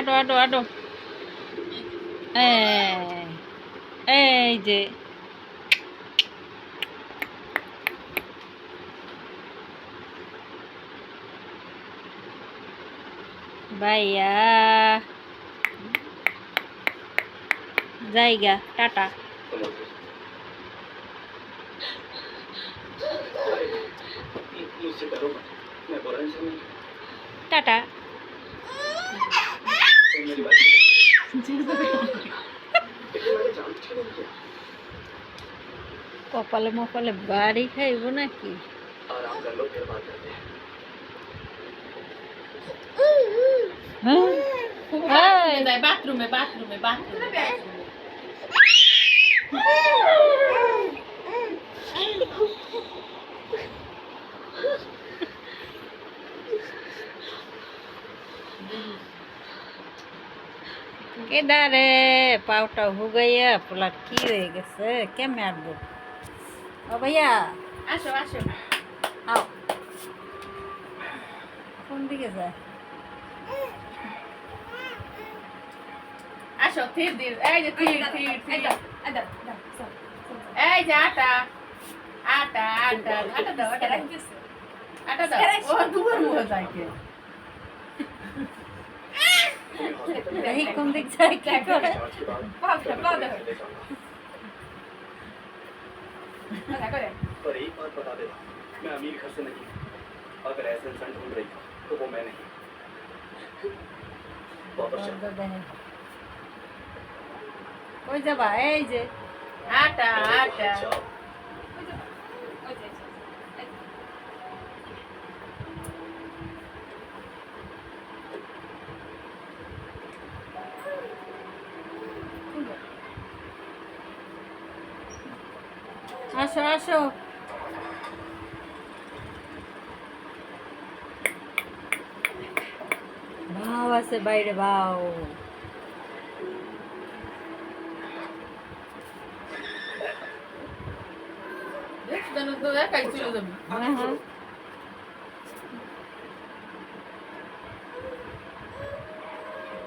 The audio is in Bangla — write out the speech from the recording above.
আটো আটো আটো এই যে ভাইয়া জায়গা টাটা টাটা কপালে মপালে বাড়ি খাইব নাকি বাথরুমে বাথরুমে বাথরুমে কেদারে পাউটা হুগাইয়া পোলা কি হয়ে গেছে কেমনে আসবো ও ভাইয়া আসো আসো আও কোন দিকে যায় আসো থির দির এই যে থির থির থির এই যে আটা আটা আটা আটা দাও আটা দাও আটা দাও ও দুবার মুহ যায় কে এই কোন দিক যায় কি করে পাও দাও আটা করে पर एक बात बता देना मैं अमीर घर से नहीं अगर ऐसे इंसान ढूंढ रही हो तो वो मैं नहीं वापस चलो কই যাবা এই যে আটা আটা जाओ আসো আসো ভাও আছে বাইরে ভাও দেখ জানো তো একাই চলে যাবি হ্যাঁ